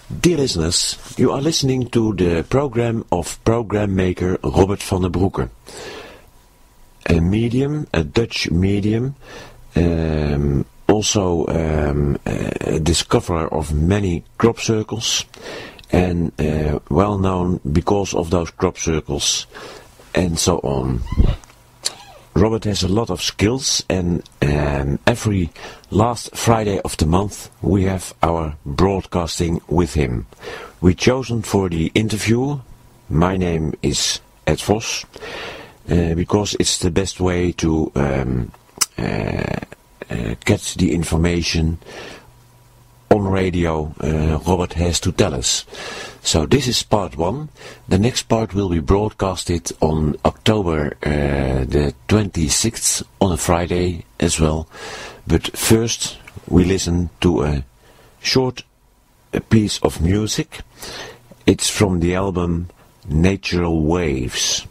Dear listeners, you are listening to the program of program maker Robbert van der Broeke. A medium, a Dutch medium, also a discoverer of many crop circles, and well known because of those crop circles and so on. Robbert has a lot of skills, and every last Friday of the month we have our broadcasting with him. We chosen for the interview. My name is Ed Vos, because it's the best way to get the information on radio Robbert has to tell us. So this is part 1. The next part will be broadcasted on October the 26th on a Friday as well. But first we listen to a short piece of music. It's from the album Natural Waves.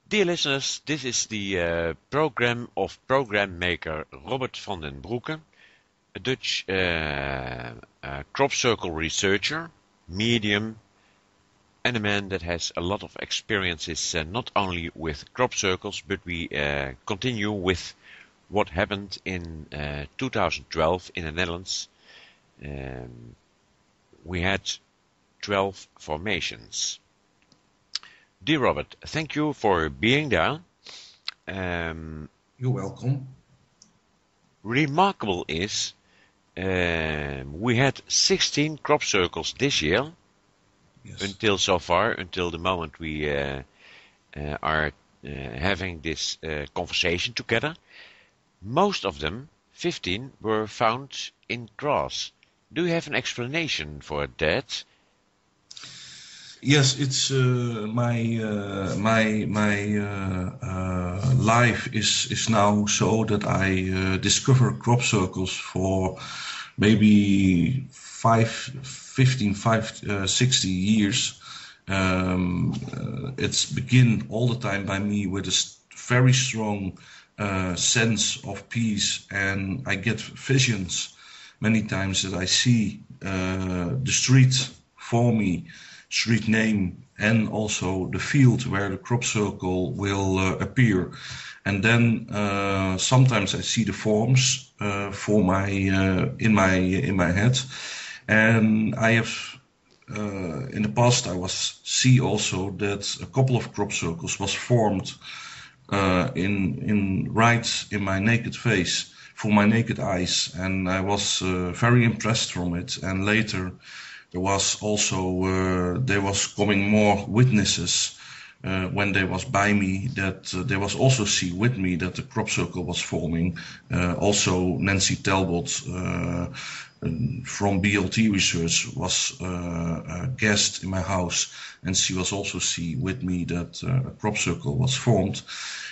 Dear listeners, this is the program of program maker Robbert van den Broeke, a Dutch crop circle researcher, medium, and a man that has a lot of experiences not only with crop circles, but we continue with what happened in 2012 in the Netherlands. We had 12 formations. Dear Robbert, thank you for being there. You're welcome. Remarkable is, we had 16 crop circles this year, yes. Until the moment we are having this conversation together. Most of them, 15, were found in grass. Do you have an explanation for that? Yes, it's my life is now so that I discover crop circles for maybe 60 years. It's begin all the time by me with a very strong sense of peace, and I get visions many times that I see the street for me, street name, and also the field where the crop circle will appear. And then sometimes I see the forms for my in my head, and I have in the past I was see also that a couple of crop circles was formed right in my naked face, for my naked eyes, and I was very impressed from it. And later there was also there was coming more witnesses when they was by me, that they was also see with me that the crop circle was forming. Also Nancy Talbot from BLT Research was a guest in my house, and she was also see with me that a crop circle was formed.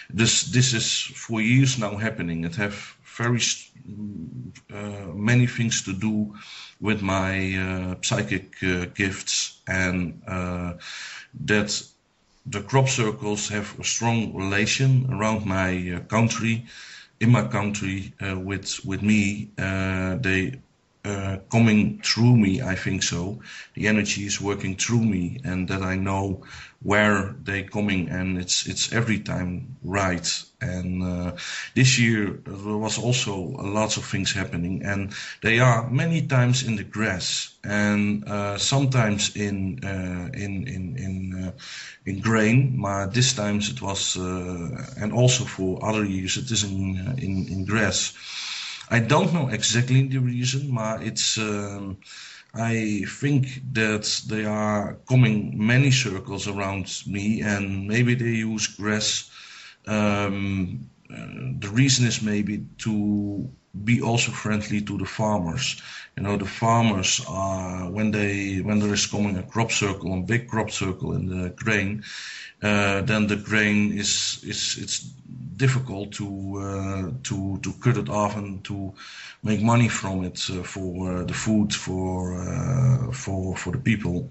This is for years now happening. It have very many things to do with my psychic gifts, and that the crop circles have a strong relation around my country, in my country, with me. They coming through me, I think so. The energy is working through me, and that I know where they coming, and it's every time right. And this year there was also lots of things happening, and they are many times in the grass, and sometimes in grain. But this times it was, and also for other years it is in grass. I don't know exactly the reason, but it's. I think that they are coming many circles around me, and maybe they use grass. The reason is maybe to be also friendly to the farmers. You know, the farmers are when there is coming a crop circle, a big crop circle in the grain, then the grain is it's difficult to cut it off and to make money from it for the food for the people.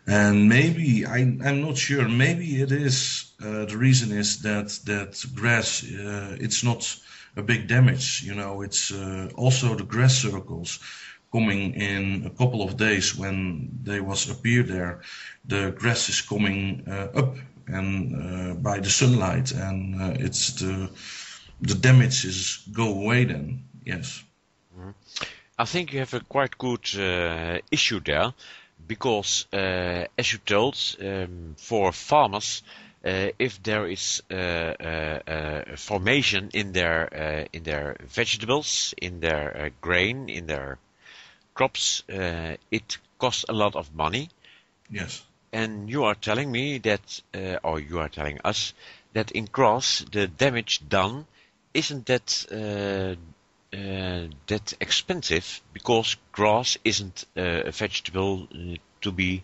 And maybe I'm not sure. Maybe it is the reason is that grass it's not a big damage. You know, it's also the grass circles coming in a couple of days when they was appear there. The grass is coming up and by the sunlight, and it's the damages go away then. Yes. I think you have a quite good issue there, because as you told, for farmers, if there is formation in their vegetables, in their grain, in their crops, it costs a lot of money. Yes. And you are telling me that, or you are telling us, that in grass the damage done isn't that expensive, because grass isn't a vegetable to be.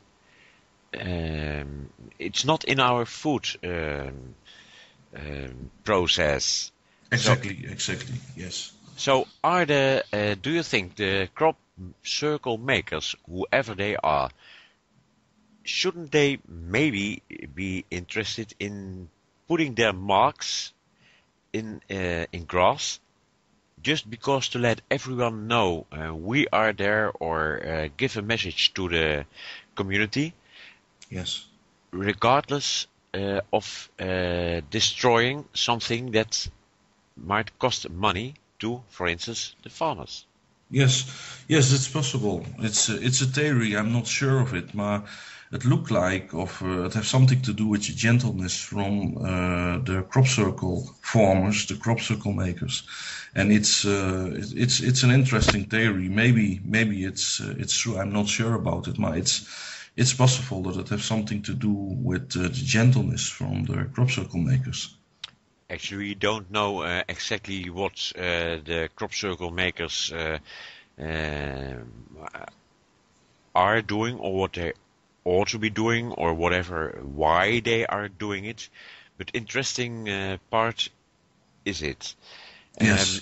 It's not in our food process. Exactly. Yes. So, do you think the crop circle makers, whoever they are, shouldn't they maybe be interested in putting their marks in grass, just because to let everyone know we are there, or give a message to the community? Yes. Regardless of destroying something that might cost money to, for instance, the farmers. Yes, it's possible. It's a theory. I'm not sure of it, but it looked like it has something to do with the gentleness from the crop circle farmers, the crop circle makers, and it's an interesting theory. Maybe it's true. I'm not sure about it, but it's possible that it has something to do with the gentleness from the crop circle makers. Actually, we don't know exactly what the crop circle makers are doing, or what they ought to be doing, or whatever, why they are doing it. But interesting part is it. Yes.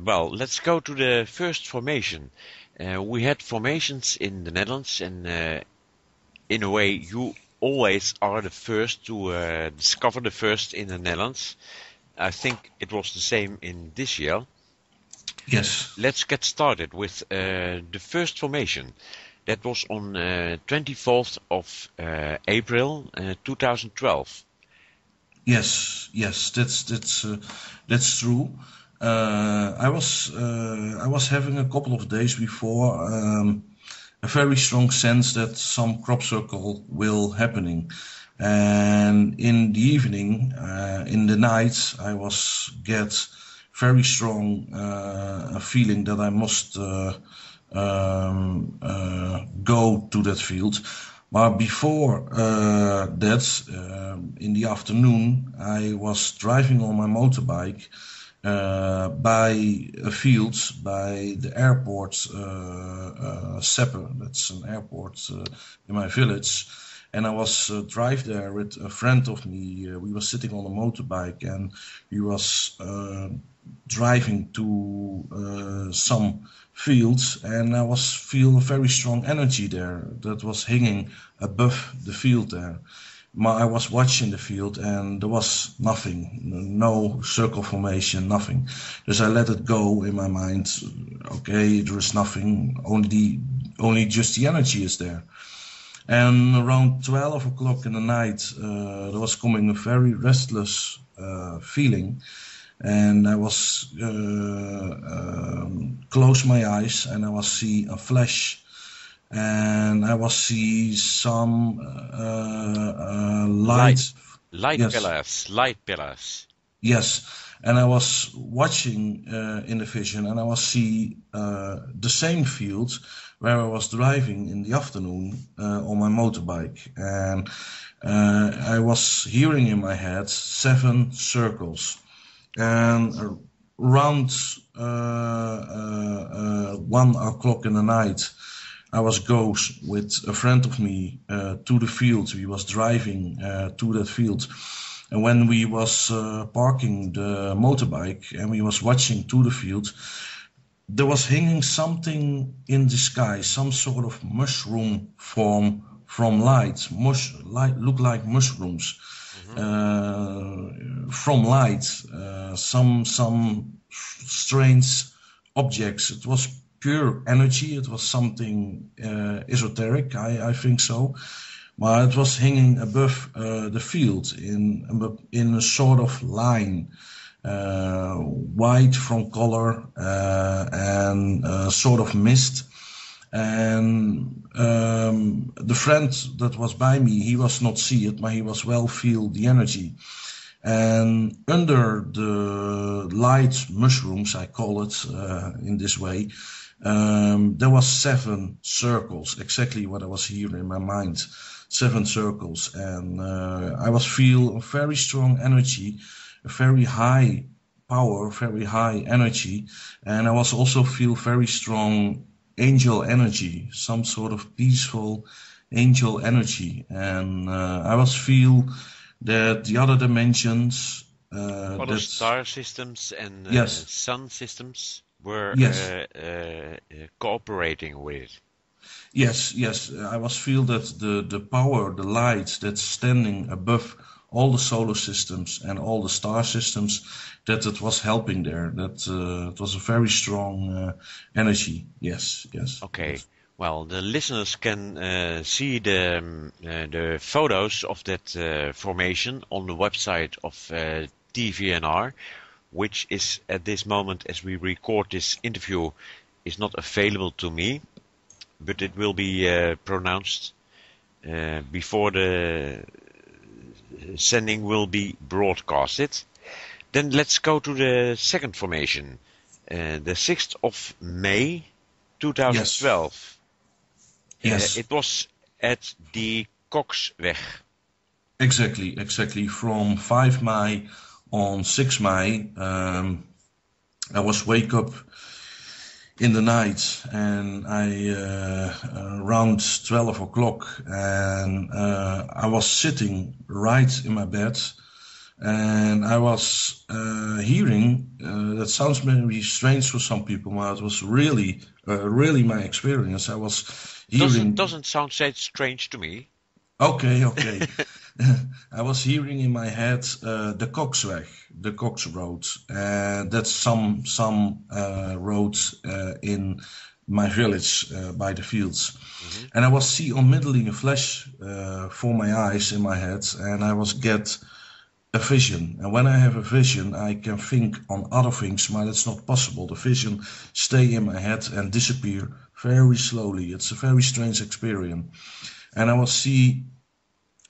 Well, let's go to the first formation. We had formations in the Netherlands, and in a way you always are the first to discover the first in the Netherlands. I think it was the same in this year. Yes. Let's get started with the first formation. That was on 24th of April 2012. Yes, that's true. I was having a couple of days before a very strong sense that some crop circle will happening, and in the evening, in the night, I was get very strong a feeling that I must go to that field. But before that, in the afternoon, I was driving on my motorbike by a field by the airport, sept, that's an airport in my village. And I was drive there with a friend of me. We were sitting on a motorbike, and we was driving to some fields, and I was feel a very strong energy there that was hanging above the field there. I was watching the field, and there was nothing, no circle formation, nothing. So I let it go in my mind. Okay, there is nothing, only just the energy is there. And around 12 o'clock in the night, there was coming a very restless feeling. And I was close my eyes, and I was see a flash, and I was see some light. Light pillars. Yes, and I was watching in the vision, and I was see the same field where I was driving in the afternoon on my motorbike, and I was hearing in my head 7 circles. And around 1 o'clock in the night, I was goes with a friend of me to the field. We was driving to that field, and when we was parking the motorbike and we was watching to the field, there was hanging something in the sky, some sort of mushroom form from light. Look like mushrooms. From light, some strange objects. It was pure energy. It was something esoteric, I think so. But it was hanging above the field in a sort of line, white from color and sort of mist. And the friend that was by me, he was not see it, but he was well feel the energy. And under the light mushrooms, I call it in this way, there was 7 circles, exactly what I was hearing in my mind, 7 circles. And I was feel a very strong energy, a very high power, very high energy. And I was also feel very strong angel energy, some sort of peaceful angel energy. And I was feel that the other dimensions, other star systems and sun systems were cooperating with it. Yes, I was feel that the power, the light that's standing above all the solar systems and all the star systems, that it was helping there. That it was a very strong energy. Yes. Okay. Well, the listeners can see the photos of that formation on the website of TVNR, which is at this moment, as we record this interview, is not available to me, but it will be pronounced before the sending will be broadcasted. Then let's go to the second formation, the 6th of May 2012. Yes. It was at the Koksweg. Exactly. From 5 May on 6 May, I was wake up in the night, and I around 12 o'clock, and I was sitting right in my bed, and I was hearing. That sounds maybe strange for some people, but it was really my experience. I was hearing. Doesn't sound strange to me. Okay. I was hearing in my head the Koksweg, the Coks Road. That's some road in my village by the fields. Mm-hmm. And I was see onmiddellijk a flash for my eyes in my head, and I was get a vision. And when I have a vision, I can think on other things, but it's not possible. The vision stay in my head and disappear very slowly. It's a very strange experience. And I will see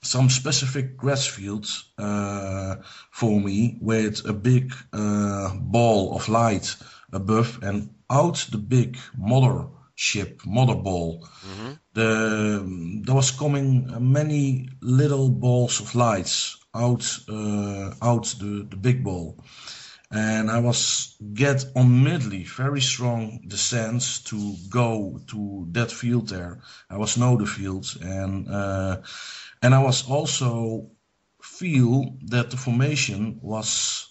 some specific grass fields for me with a big ball of light above, and out the big mother ball. Mm-hmm. There was coming many little balls of lights out the big ball, and I was get immediately very strong the sense to go to that field there. I was know the field, and I was also feel that the formation was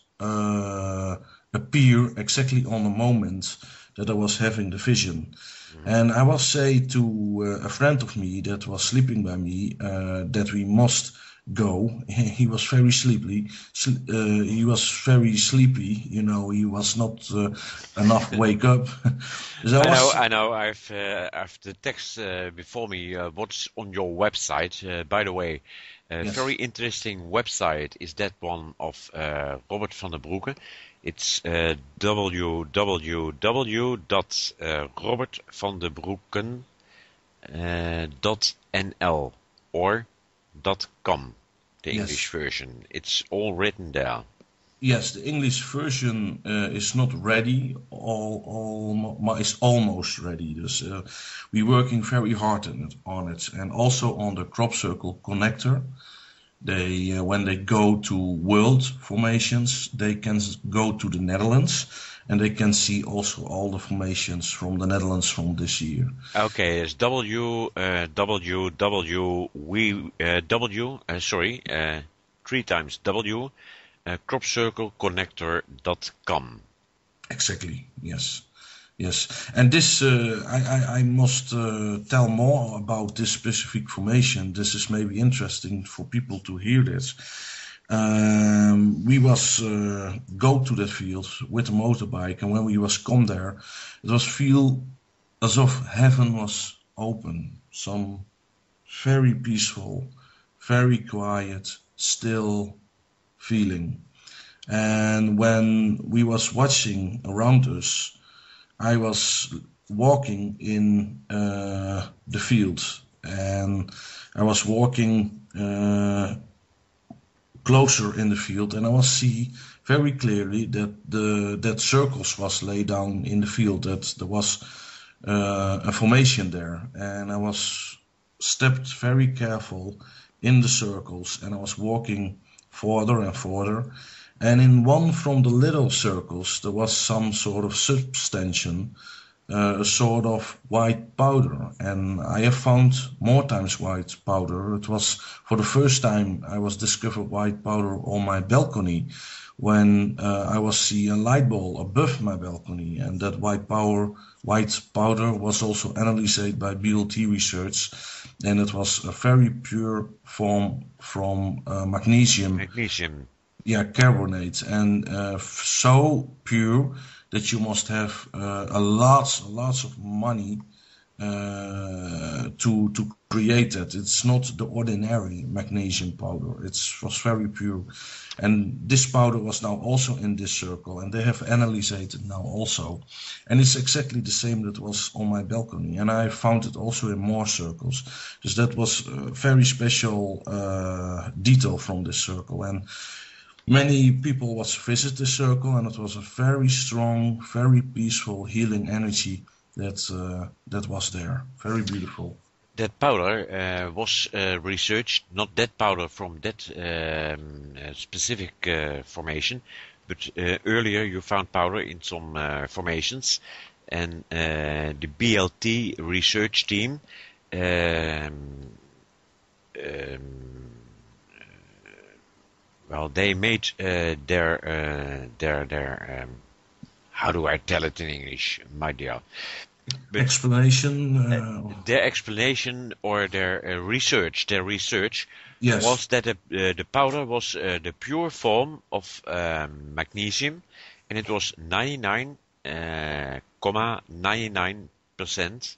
appear exactly on the moment that I was having the vision. Mm-hmm. And I was say to a friend of me that was sleeping by me that we must go. He was very sleepy. He was very sleepy. You know, he was not enough wake up. So I know. I've the text before me. What's on your website? By the way, Yes. very interesting website is that one of Robbert van der Broeke. It's www.robertvanderbroeken.nl or .com, the Yes. English version. It's all written there. Yes, the English version is not ready. Is almost ready. Dus we're working very hard on it, and also on the crop circle connector. They when they go to world formations, they can go to the Netherlands, and they can see also all the formations from the Netherlands from this year. Okay, it's three times W, cropcircleconnector.com. Exactly. Yes. Yes, and this I must tell more about this specific formation. This is maybe interesting for people to hear this. We was go to that field with a motorbike, and when we was come there, it was feel as if heaven was open. Some very peaceful, very quiet, still feeling. And when we was watching around us, I was walking in the field, and I was walking closer in the field, and I was see very clearly that that circles was laid down in the field, that there was a formation there, and I was stepped very careful in the circles, and I was walking further and further. And in one from the little circles, there was some sort of substance, a sort of white powder. And I have found more times white powder. It was for the first time I was discovered white powder on my balcony when I was seeing a light ball above my balcony. And that white powder was also analyzed by BLT research. And it was a very pure form from magnesium. Magnesium. Yeah, carbonate, and so pure that you must have lots of money to create it. It's not the ordinary magnesium powder. It was very pure, and this powder was now also in this circle, and they have analyzed it now also, and it's exactly the same that was on my balcony, and I found it also in more circles. So that was a very special detail from this circle, and many people was visit the circle, and it was a very strong, very peaceful, healing energy that was there. Very beautiful. That powder was researched, not that powder from that specific formation, but earlier you found powder in some formations, and the BLT research team well, they made their how do I tell it in English, my dear? But explanation. their explanation or their research Yes. was that the powder was the pure form of magnesium, and it was 99.99%,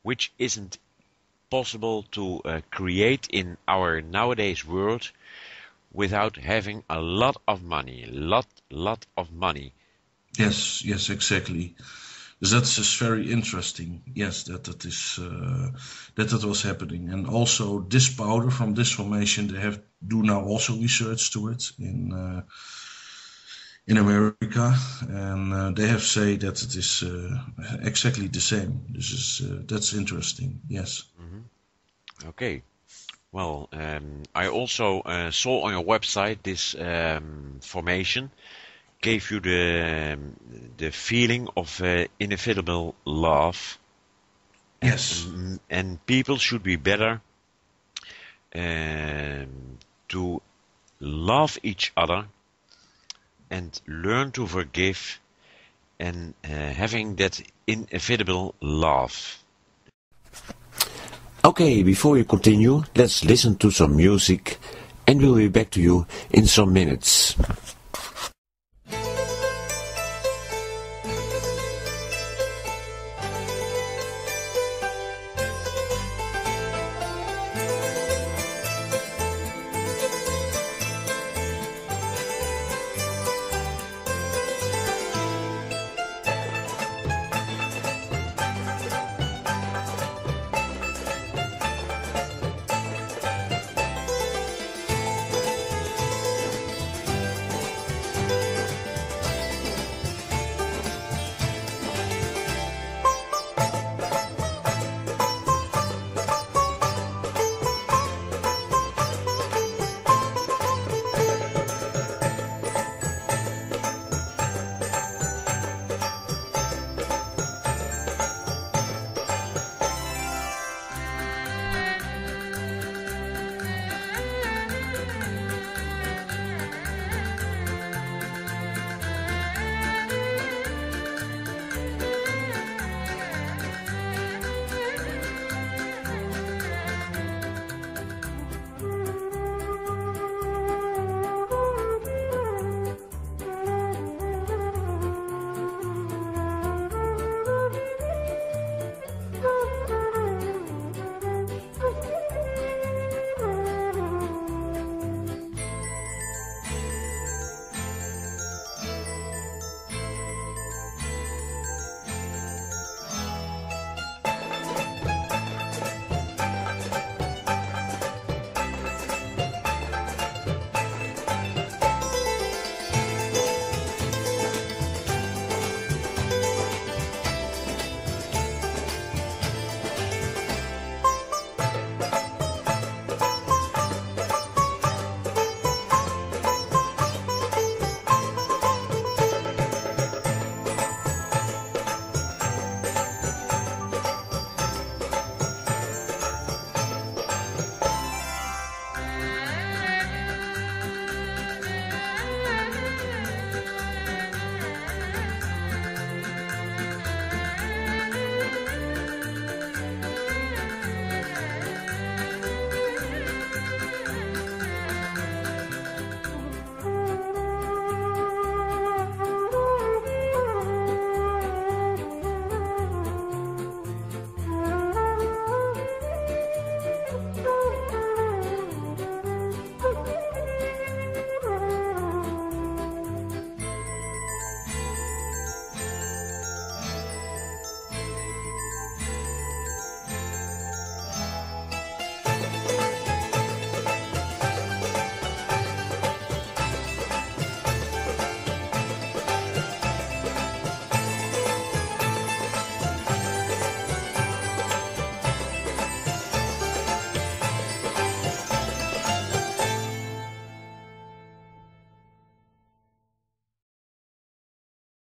which isn't possible to create in our nowadays world without having a lot of money, lot of money. Yes, exactly. That is very interesting. Yes, that was happening, and also this powder from this formation, they do now also research to it in America, and they have said that it is exactly the same. That's interesting. Yes. Mm-hmm. Okay. Well, I also saw on your website this formation gave you the feeling of inevitable love. Yes. And people should be better to love each other and learn to forgive and having that inevitable love. Okay, before you continue, let's listen to some music and we'll be back to you in some minutes.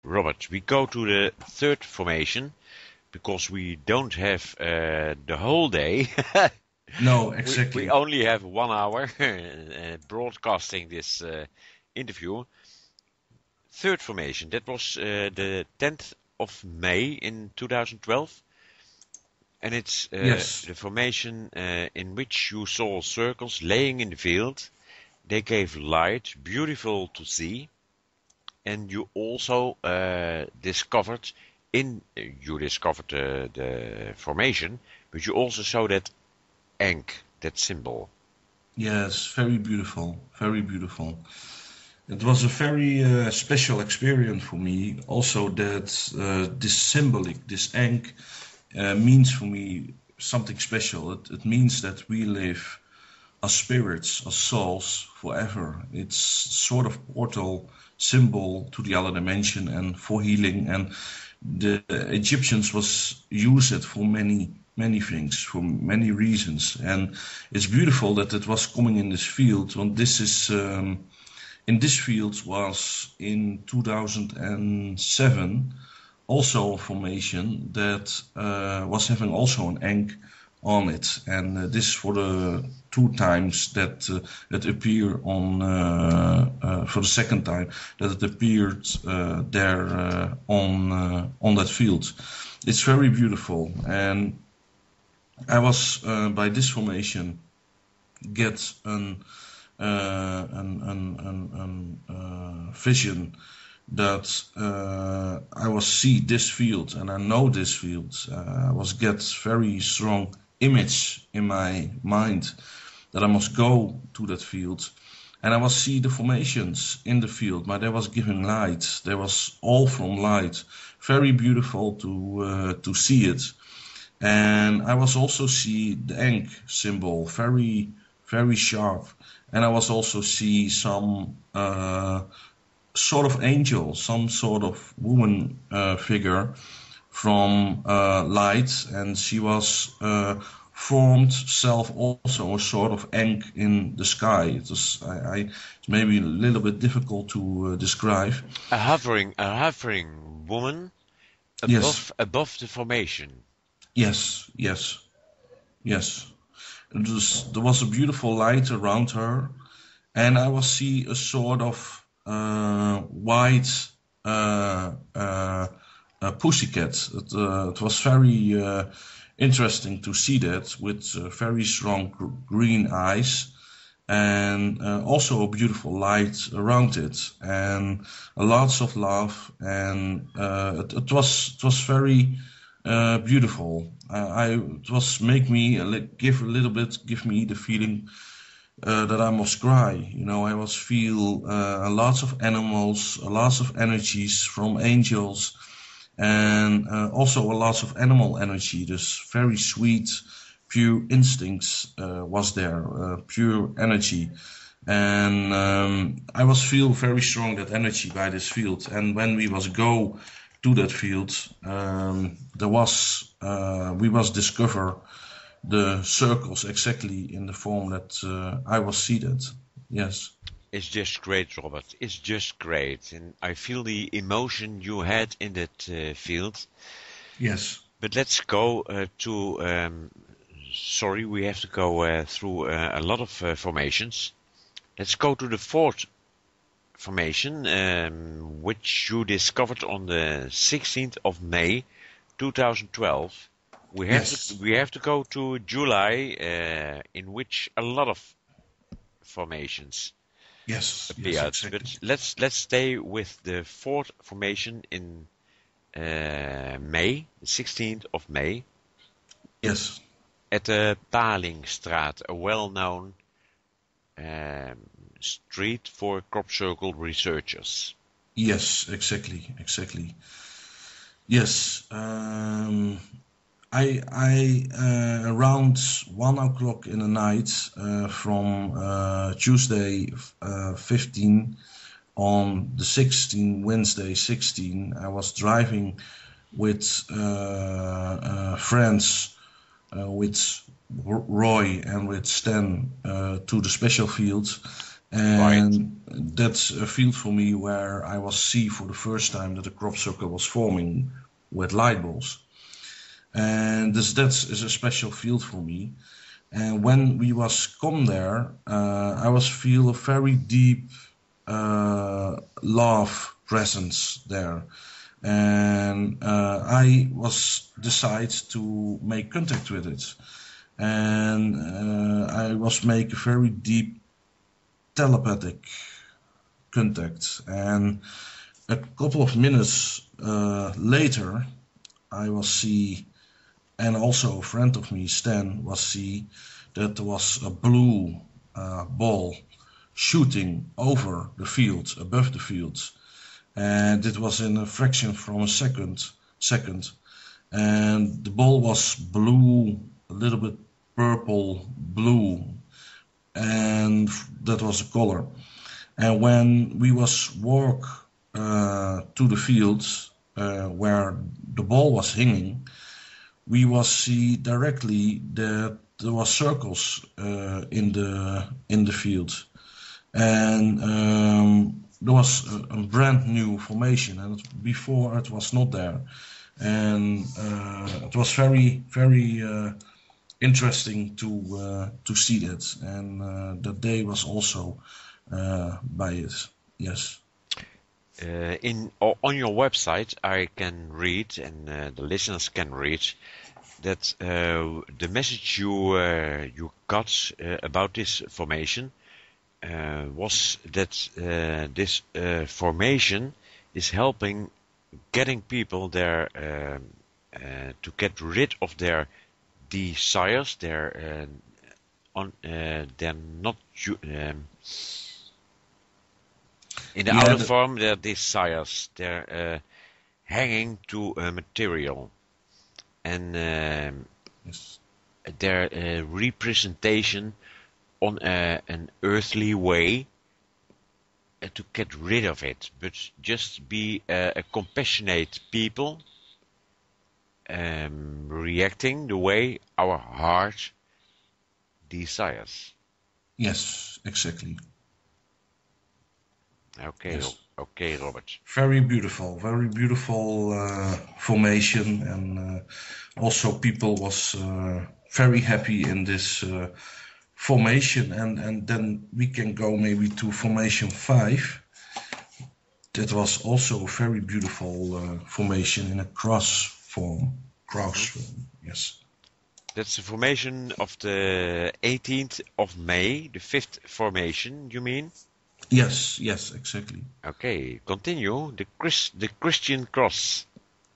Robert, we go to the third formation because we don't have the whole day. No, exactly. We only have 1 hour broadcasting this interview. Third formation, that was the 10th of May in 2012. And it's Yes. the formation in which you saw circles laying in the field. They gave light, beautiful to see. And you also discovered the formation, but you also saw that ink, that symbol. Yes, very beautiful, very beautiful. It was a very special experience for me. Also, that this symbolic, this ink, means for me something special. It means that we live as spirits, as souls, forever. It's sort of portal symbol to the other dimension and for healing. And the Egyptians was use it for many things, for many reasons. And it's beautiful that it was coming in this field. And this is in this field was in 2007 also a formation that was having also an ink on it, and this for the 2 times that it appeared on for the second time that it appeared there on that field. It's very beautiful, and I was by this formation get an vision that I was see this field and I know this field. I was get very strong image in my mind that I must go to that field, and I was see the formations in the field, but they was giving light. They was all from light, very beautiful to see it. And I was also see the ink symbol, very very sharp, and I was also see some sort of angel, some sort of woman figure from light, and she was formed self also a sort of ink in the sky. It was it's maybe a little bit difficult to describe. A hovering woman above the formation. Yes. There was a beautiful light around her, and I was see a sort of white pussycat. It was very interesting to see that, with very strong green eyes, and also a beautiful light around it, and lots of love, and it was very beautiful. It was make me give me the feeling that I must cry. You know, I was feel lots of animals, lots of energies from angels, and also a lot of animal energy. This very sweet, pure instincts was there, pure energy, and I was feel very strong that energy by this field. And when we was go to that field, we was discover the circles exactly in the form that I was seated. Yes. It's just great, Robert. It's just great. And I feel the emotion you had in that field. Yes. But let's go sorry, we have to go through a lot of formations. Let's go to the 4th formation, which you discovered on the 16th of May 2012. We have to go to July, in which a lot of formations appeared. Yes, exactly. But let's stay with the 4th formation in May, the 16th of May. Yes. At the Palingstraat, a well-known street for crop circle researchers. Yes, exactly. Yes, I around 1 o'clock in the night from Tuesday 15 on the 16, Wednesday 16, I was driving with friends, with Roy and with Stan to the special field. And that's a field for me where I was see for the first time that a crop circle was forming with light bulbs. And that is a special field for me. And when we was come there, I was feel a very deep love presence there. and I was decided to make contact with it, and I was make a very deep telepathic contact, and a couple of minutes later I was see, and also a friend of me, Stan, was see that there was a blue ball shooting over the field, above the field, and it was in a fraction from a second, and the ball was blue, a little bit purple blue, and that was the color. And when we was walk to the field where the ball was hanging, we was see directly that there was circles in the field, and there was a brand new formation, and before it was not there, and it was very interesting to see that, and that day was also by it. Yes. On your website, I can read, and the listeners can read, that the message you got about this formation was that this formation is helping getting people there to get rid of their desires, they're not in the outer form, their desires, they're hanging to a material, and Yes. their representation on an earthly way to get rid of it, but just be a compassionate people, reacting the way our heart desires. Yes, exactly. Okay, Yes. okay, Robert. Very beautiful formation, and also people was very happy in this formation, and then we can go maybe to formation 5. That was also a very beautiful formation in a cross form. Yes. That's the formation of the 18th of May, the 5th formation, you mean? Yes, exactly. Okay, continue. The Christian cross.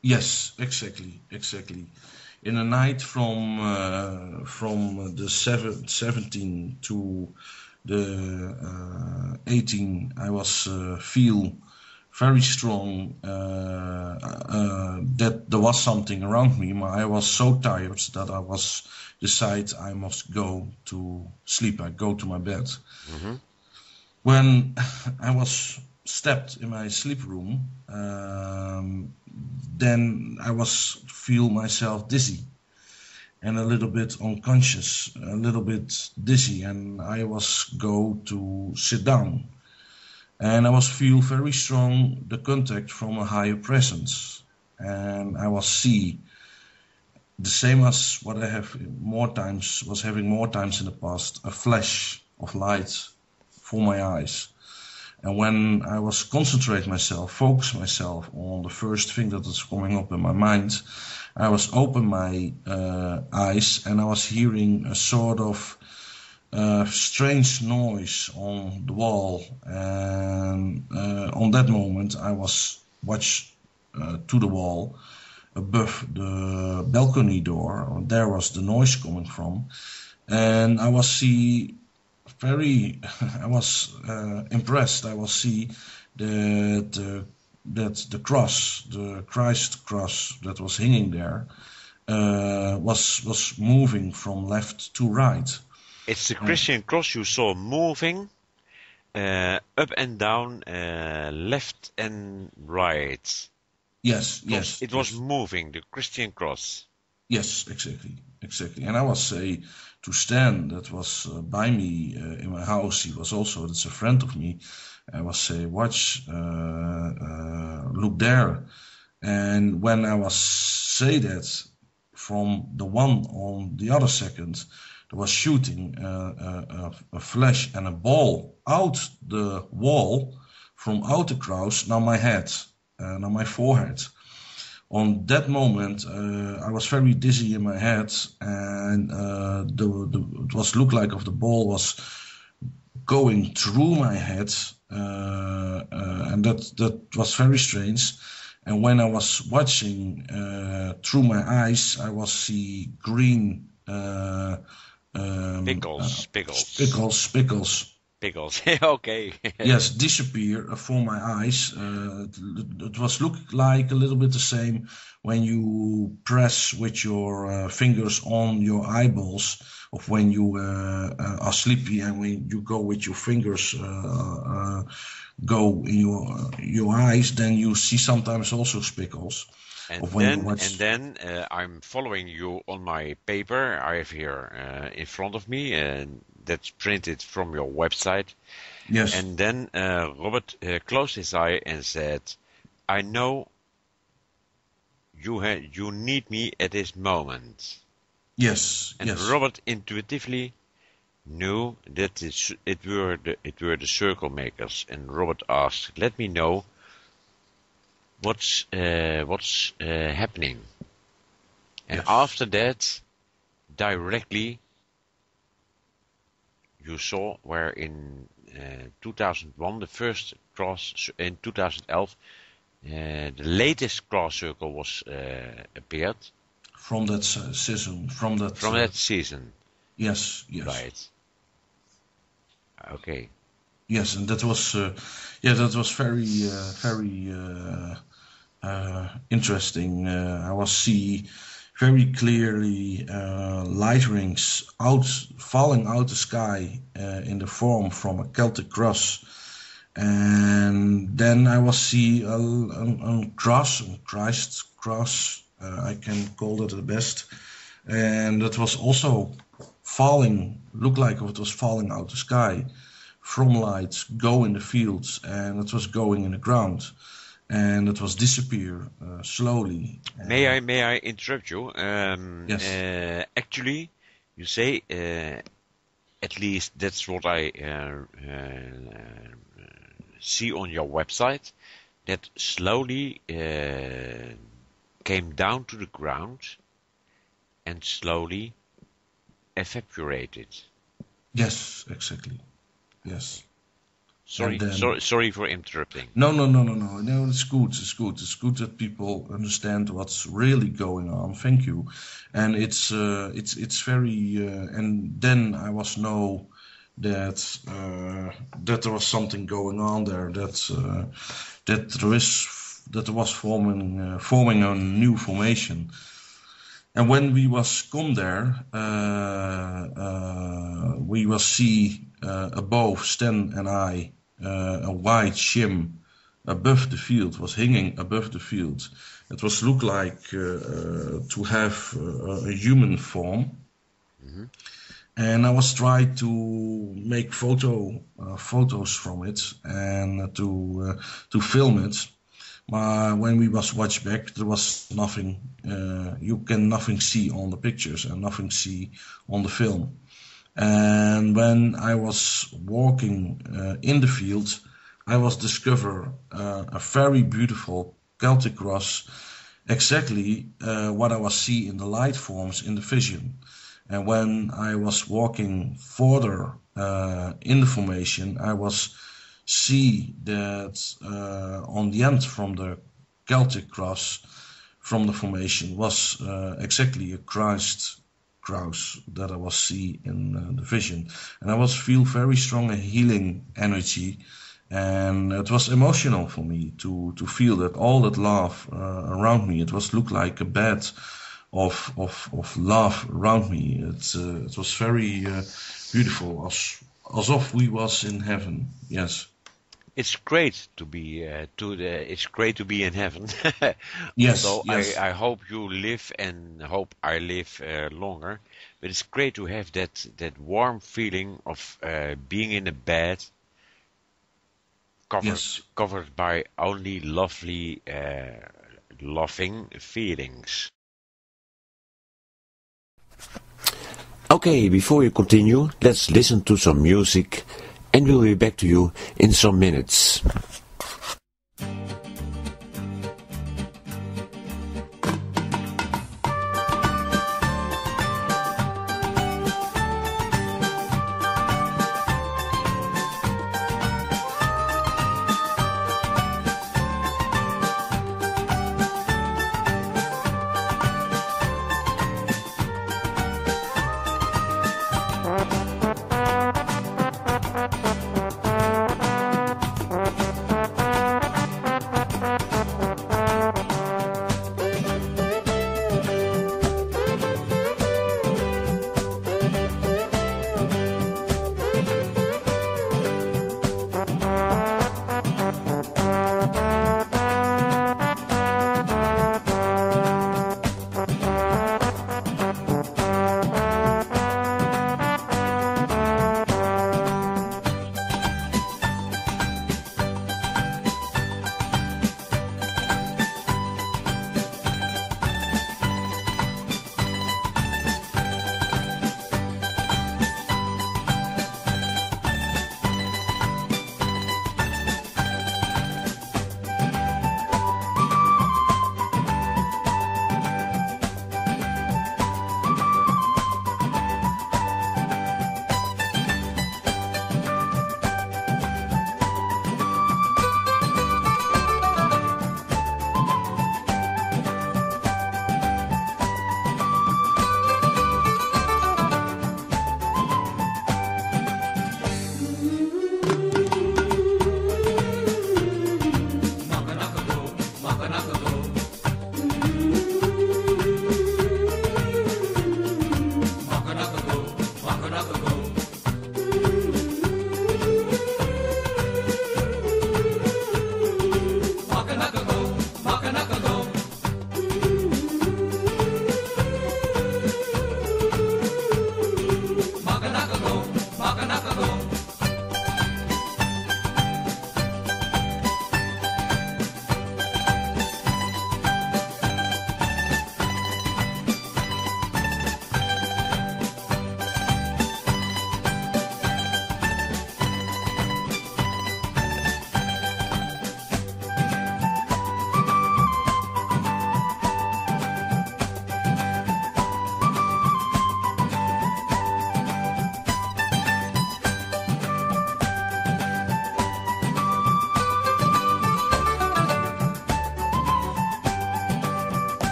Yes, exactly. In a night from the 17 to the 18, I was feel very strong that there was something around me. I was so tired that I was decide I must go to sleep. I go to my bed. Mm-hmm. When I was stepped in my sleep room, then I was feel myself dizzy and a little bit unconscious, a little bit dizzy, and I was go to sit down, and I was feel very strong the contact from a higher presence, and I was see the same as what I have having more times in the past, a flash of light for my eyes. And when I was focus myself on the first thing that is coming up in my mind, I was open my eyes, and I was hearing a sort of strange noise on the wall. And on that moment, I was watched to the wall above the balcony door. There was the noise coming from, and I was I was impressed. I was see that the cross, the Christ cross that was hanging there, was moving from left to right. It's the Christian cross you saw moving up and down, left and right. Yes. It was moving, the Christian cross. Yes, exactly. And I was say to Stan, that was by me in my house. He was also, that's a friend of me. I was say, watch, look there. And when I was say that, from the one on the other second, there was shooting a flash and a ball out the wall from out the cross, now my head. on my forehead. On that moment, I was very dizzy in my head, and it was looked like if the ball was going through my head, and that was very strange. And when I was watching through my eyes, I was see green spickles. Pickles. Okay. Yes, disappear from my eyes. It was look like a little bit the same when you press with your fingers on your eyeballs, of when you are sleepy, and when you go with your fingers go in your eyes, then you see sometimes also spickles. And then I'm following you on my paper. I have here in front of me, and that's printed from your website. Yes. And then Robbert closed his eye and said, "I know you need me at this moment." Yes. And Robbert intuitively knew that it were the circle makers. And Robbert asked, "Let me know what's happening." And yes. After that, directly, you saw where in 2001 the first cross, in 2011 the latest cross circle was appeared. From that season. From that season. Yes. Right. Okay. Yes, and that was very interesting. I was see very clearly light rings falling out the sky in the form from a Celtic cross, and then I was see a Christ cross. I can call that the best, and that was also looked like it was falling out the sky from lights, go in the fields, and it was going in the ground, and it was disappear slowly. May I interrupt you? Yes. Actually, you say, at least that's what I see on your website, that slowly came down to the ground and slowly evaporated. Yes, exactly. Yes. Sorry for interrupting. No, it's good. It's good that people understand what's really going on. Thank you. And it's very and then I was know that there was something going on there, that there was forming a new formation. And when we was come there, we will see above Stan and I a white shim above the field, was hanging above the field. It was look like to have a human form. Mm-hmm. And I was trying to make photos from it and to film it. But when we was watch back, there was nothing. You can nothing see on the pictures and nothing see on the film. And when I was walking in the field, I was discover a very beautiful Celtic cross, exactly what I was see in the light forms in the vision. And when I was walking further in the formation, I was see that on the end from the Celtic cross from the formation was exactly a Christ cross that I was see in the vision, and I was feel very strong a healing energy, and it was emotional for me to feel that all that love around me. It was look like a bed of love around me. It was very beautiful, as if we was in heaven. Yes. It's great to be it's great to be in heaven. Yes. So yes. I hope you live and hope I live longer. But it's great to have that warm feeling of being in a bed covered by only lovely loving feelings. Okay, before you continue, let's listen to some music. And we'll be back to you in some minutes.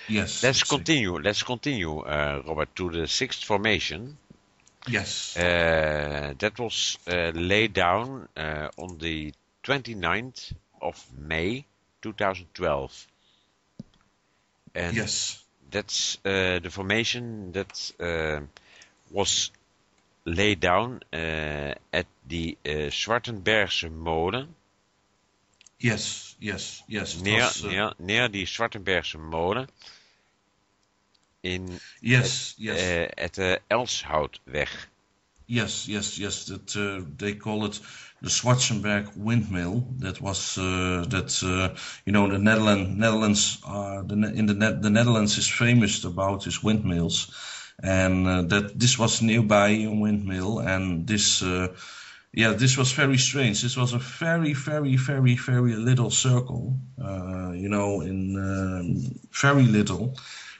Yes. Let's exactly. continue. Let's continue, Robert, to the sixth formation. Yes. That was laid down on the 29th of May 2012. And Yes. that's the formation that was laid down at the Zwartenbergse Molen. Yes. Yes. Yes. It Near, was. near the Zwartenbergse Molen in Yes. Yes. at the Elshoutweg. Yes, yes, yes. That they call it the Schwarzenberg windmill. That was the Netherlands the Netherlands is famous about its windmills, and that this was nearby a windmill, and this was very strange. This was a very, very, very, very little circle, very little,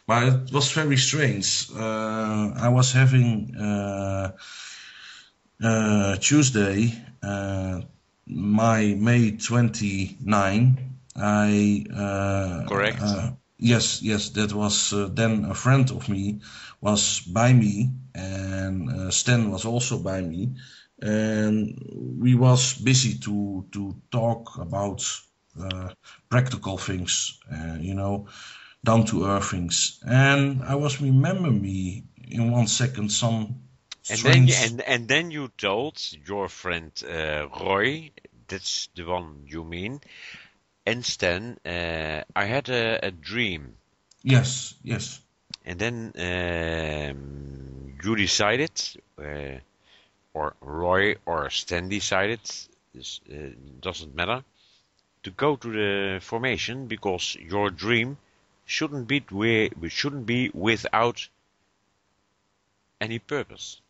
but it was very strange. I was having. Tuesday, my May 29, Correct. yes, that was then a friend of me was by me, and Stan was also by me, and we was busy to talk about practical things, down to earth things, and I was remember me in 1 second some strange. And then you told your friend Roy, that's the one you mean, and Stan, I had a dream. Yes, yes. And then you decided, or Roy or Stan decided, this doesn't matter, to go to the formation because your dream shouldn't be without any purpose.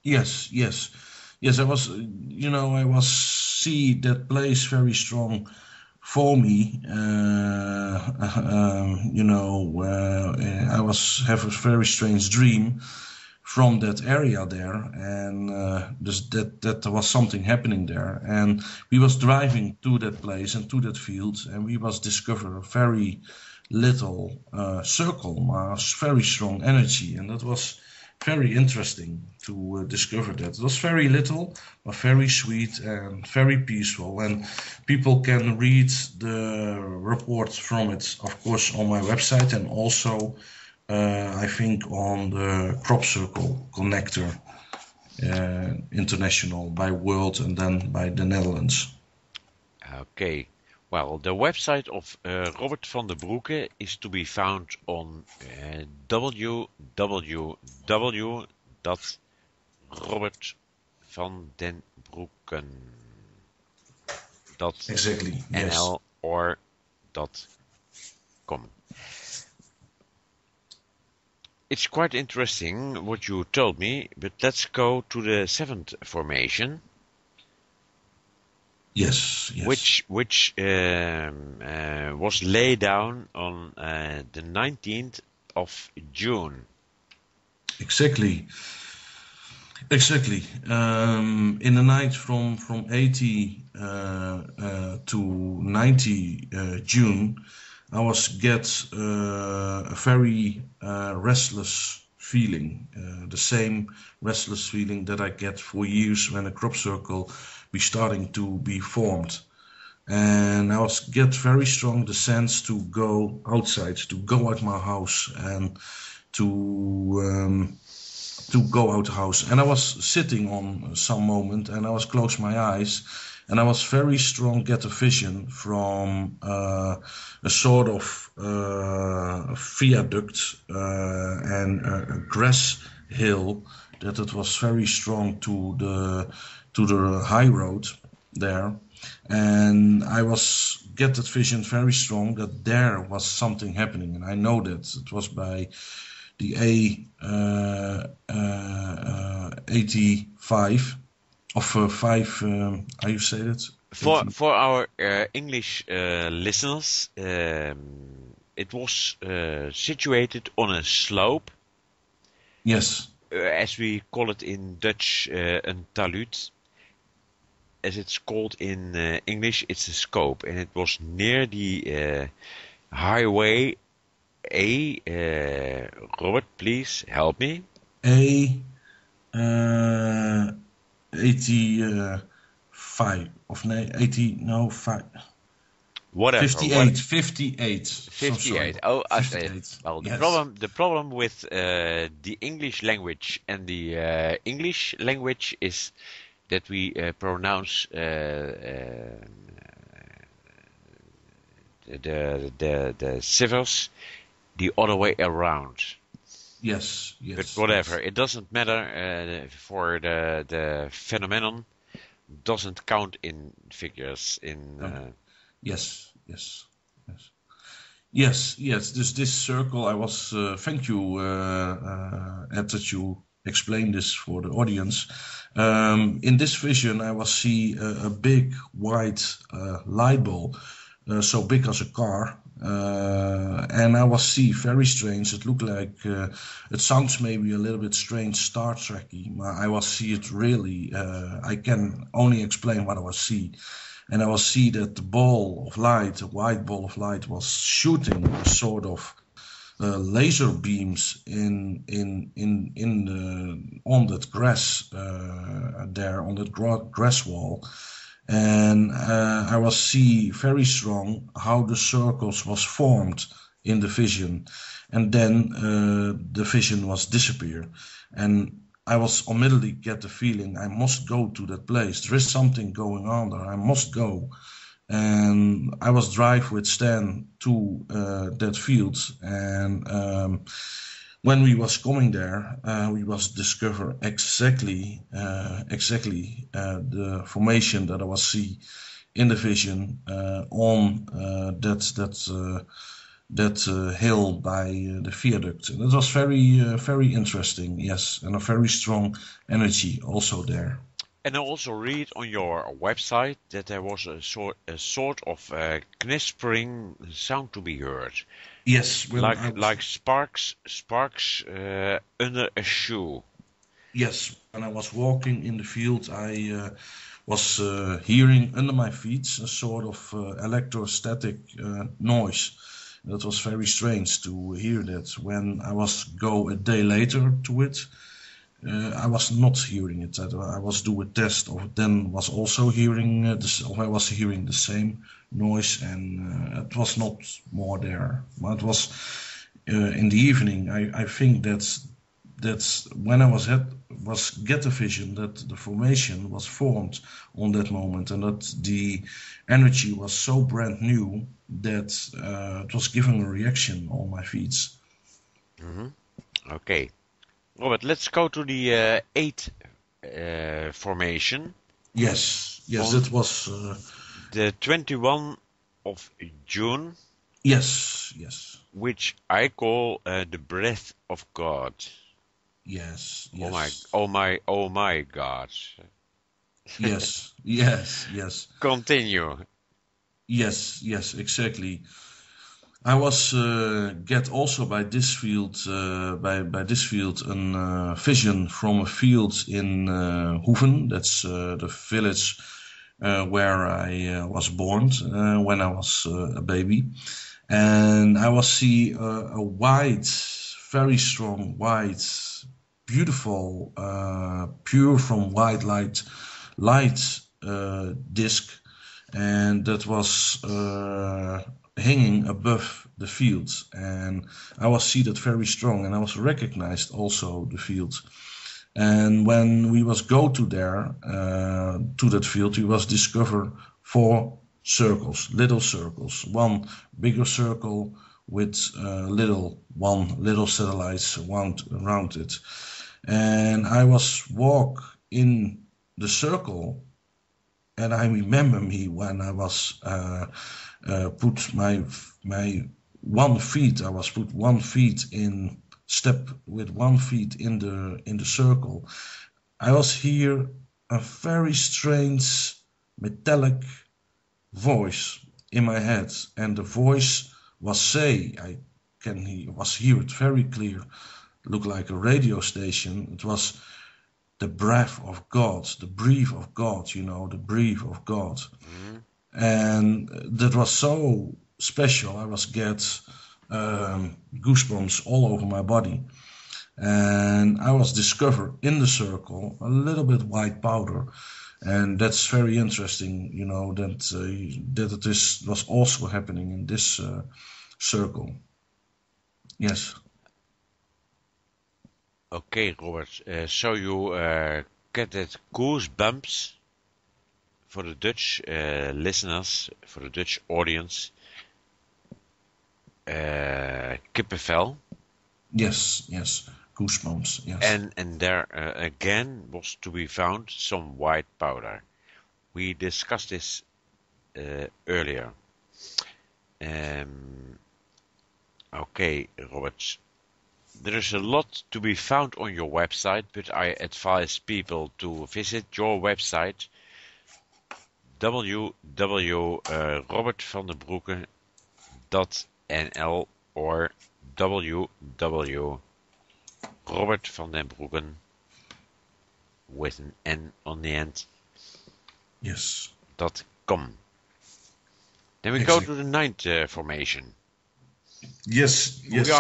Yes, yes. Yes, I was see that place very strong for me. I was have a very strange dream from that area there, and that there was something happening there. And we was driving to that place and to that field, and we was discover a very little circle, mass, very strong energy, and that was very interesting to discover that. It was very little, but very sweet and very peaceful. And people can read the report from it, of course, on my website, and also I think on the Crop Circle Connector International by World and then by the Netherlands. Okay. Well, the website of Robbert van den Broeke is to be found on www.robertvandenbroeken.nl Exactly. Yes. or .com. It's quite interesting what you told me, but let's go to the seventh formation. Yes. Which was laid down on the 19th of June. Exactly. In the night from 80 to 90 June, I was get a very restless feeling, the same restless feeling that I get for years when a crop circle be starting to be formed. And I was get very strong the sense to go outside, to go out my house, and to go out the house. And I was sitting on some moment, and I was close my eyes, and I was very strong get a vision from a sort of viaduct and a grass hill, that it was very strong to the high road there. And I was get that vision very strong that there was something happening, and I know that it was by the A85 of 5. How you say that? For our English listeners, it was situated on a slope. Yes. As we call it in Dutch, een talud. As it's called in English, it's a scope, and it was near the highway Robert, please help me. A 85 of nee 80 no 5 Whatever. 58 58 so sorry 58. Oh, 58 well, yes. the problem with the English language and the English language is that we pronounce the civils the other way around. Yes, But whatever, it doesn't matter. For the phenomenon doesn't count in figures. Yes. This circle, I was thank you, Ed, that you explained this for the audience. In this vision, I was see a big white light bulb, so big as a car. And I was see very strange. It looked like it sounds maybe a little bit strange, Star Trek-y, but I was see it really. I can only explain what I was see, and I was see that the ball of light, a white ball of light, was shooting sort of laser beams in on that grass there on that grass wall. And I was see very strong how the circles was formed in the vision, and then the vision was disappear, and I was immediately get the feeling I must go to that place. There is something going on there. I must go, and I was drive with Stan to that field, and when we was coming there, we was discover exactly the formation that I was see in the vision on that hill by the viaduct, and it was very interesting. Yes, and a very strong energy also there. And I also read on your website that there was a sort of knispering sound to be heard. Yes, like sparks under a shoe. Yes, when I was walking in the field, I was hearing under my feet a sort of electrostatic noise. That was very strange to hear that. When I was go a day later to it, I was not hearing it. I was do a test of then was also hearing I was hearing the same noise, and it was not more there. But it was in the evening. I think that's when I was get the vision that the formation was formed on that moment, and that the energy was so brand new that it was giving a reaction on my feet. Mm-hmm. Okay. Robert, let's go to the 8 formation. Yes, that was the 21 of June. Yes. Which I call the breath of God. Yes. Oh my God. Yes. Continue. Yes, exactly. I was get also by this field by this field a vision from a field in Hoeven. That's the village where I was born when I was a baby, and I was see a white, very strong white, beautiful, pure from white light disc, and that was hanging above the field, and I was see that very strong, and I was recognized also the field. And when we was go to there to that field, we was discover 4 circles, little circles, one bigger circle with one little satellites around it. And I was walk in the circle, and I remember me when I was put my 1 feet. I was put 1 feet in step with 1 feet in the circle. I was hear a very strange metallic voice in my head, and the voice was say, was hear it very clear. Looked like a radio station. It was the breath of God, the breath of God, the breath of God. Mm-hmm. And that was so special. I was get goosebumps all over my body. And I was discovered in the circle a little bit white powder, and that's very interesting. That was also happening in this circle. Yes. Okay, Robert. So you get that goosebumps for the Dutch listeners, for the Dutch audience. Kippenvel. Yes. Goosebumps. Yes. And there again was to be found some white powder. We discussed this earlier. Okay, Robert. There is a lot to be found on your website, but I advise people to visit your website www.robbertvandenbroeke.nl or www.robbertvandenbroeken with an N on the end. Yes. .com. Then we go to the ninth formation. Yes. We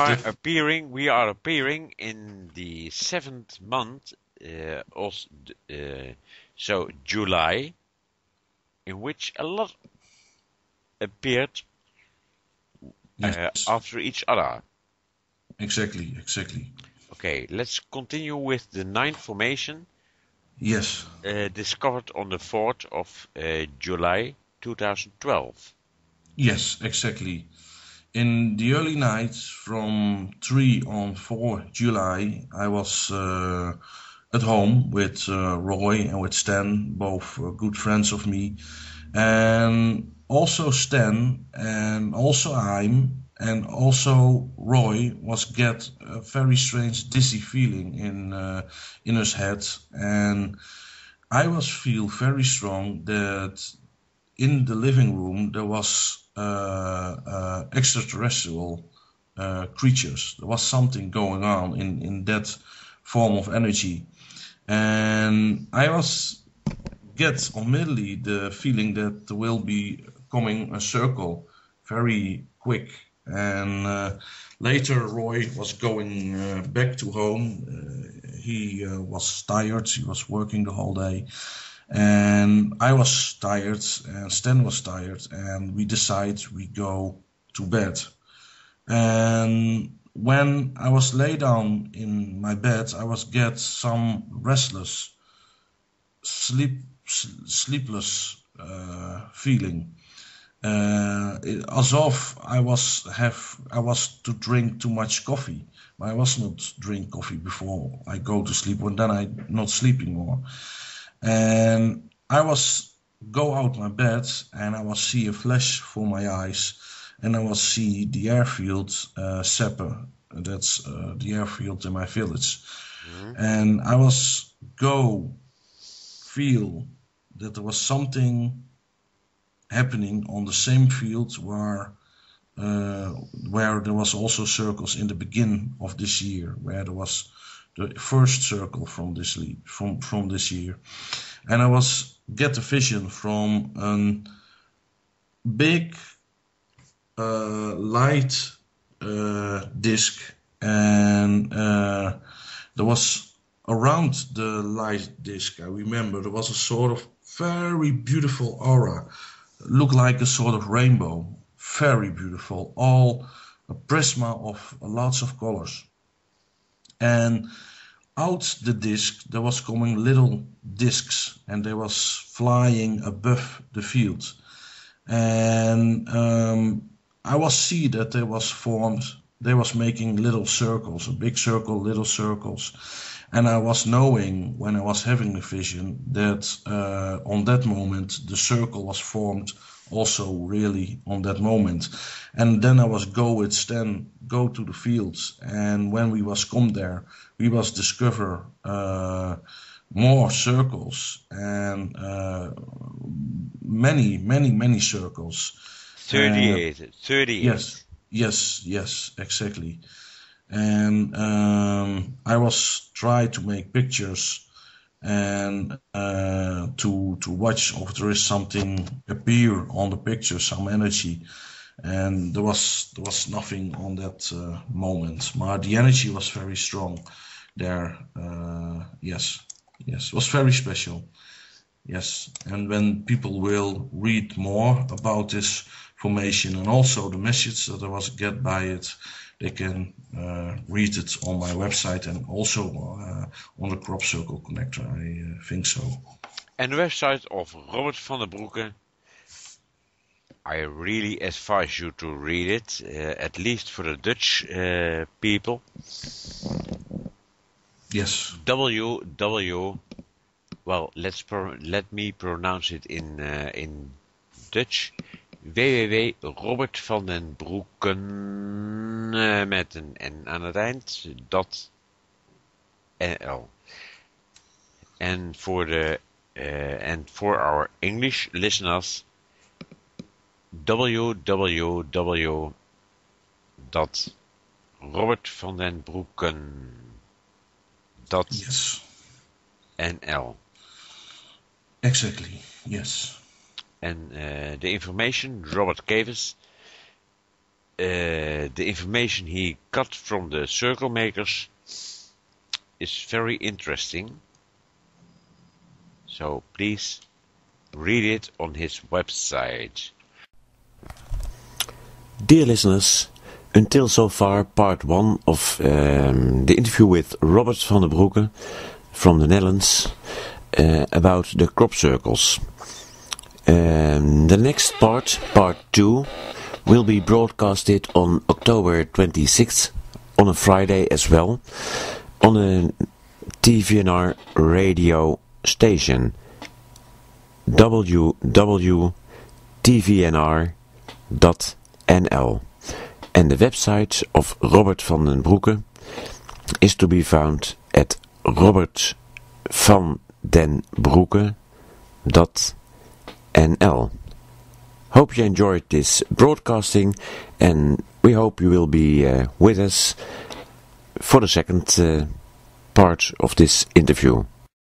are appearing in the 7th month, so July, in which a lot appeared after each other. Exactly. Okay, let's continue with the 9th formation. Yes. Discovered on the 4th of July 2012. Yes, exactly. In the early nights from 3 on 4 July, I was at home with Roy and with Stan, both good friends of me. And also Stan and also and also Roy was get a very strange dizzy feeling in his head. And I was feel very strong that in the living room there was extraterrestrial creatures. There was something going on in that form of energy, and I get immediately the feeling that there will be coming a circle very quick. And later Roy was going back to home. He was tired. He was working the whole day. And I was tired, and Stan was tired, and we decided we go to bed. And when I was lay down in my bed, I was get some restless, sleepless feeling, as if I was to drink too much coffee. I was not drink coffee before I go to sleep, and then I not sleeping more. And I was go out my bed and I was see a flash for my eyes, and I was see the airfield sept. That's the airfield in my village. Mm-hmm. And I was go feel that there was something happening on the same field where there was also circles in the beginning of this year, where there was the first circle from this year. And I was get a vision from a big light disc, and there was around the light disc, I remember there was a sort of very beautiful aura, looked like a sort of rainbow, very beautiful, all a prisma of lots of colors. And out the disc there was coming little discs, and they was flying above the field. And I was see that they was making little circles, a big circle, little circles. And I was knowing when I was having the vision that on that moment the circle was formed also really on that moment. And then I was go to the fields, and when we was come there, we was discover more circles, and many circles. 38. Yes, exactly. And I was try to make pictures and to watch if there is something appear on the picture, some energy. and there was nothing on that moment. But the energy was very strong there. Yes, it was very special. Yes, and when people will read more about this formation and also the message that I was get by it, they can read it on my website and also on the Crop Circle Connector. I think so. And the website of Robbert van der Broeke, I really advise you to read it, at least for the Dutch people. Yes. Well, let me pronounce it in Dutch. www.robbertvandenbroeken met een N aan het eind, .nl. And for our English listeners, www.robertvandenbroeken.nl. Exactly, yes. And the information Robert gave us, the information he got from the circle makers is very interesting. So please read it on his website. Dear listeners, until so far part 1 of the interview with Robbert van der Broeke from the Netherlands about the crop circles. The next part 2, will be broadcasted on October 26th, on a Friday as well, on a TVNR radio station, www.tvnr.nl, and the website of Robbert van den Broeke is to be found at robertvandenbroeke.nl. Hope you enjoyed this broadcasting, and we hope you will be with us for the second part of this interview.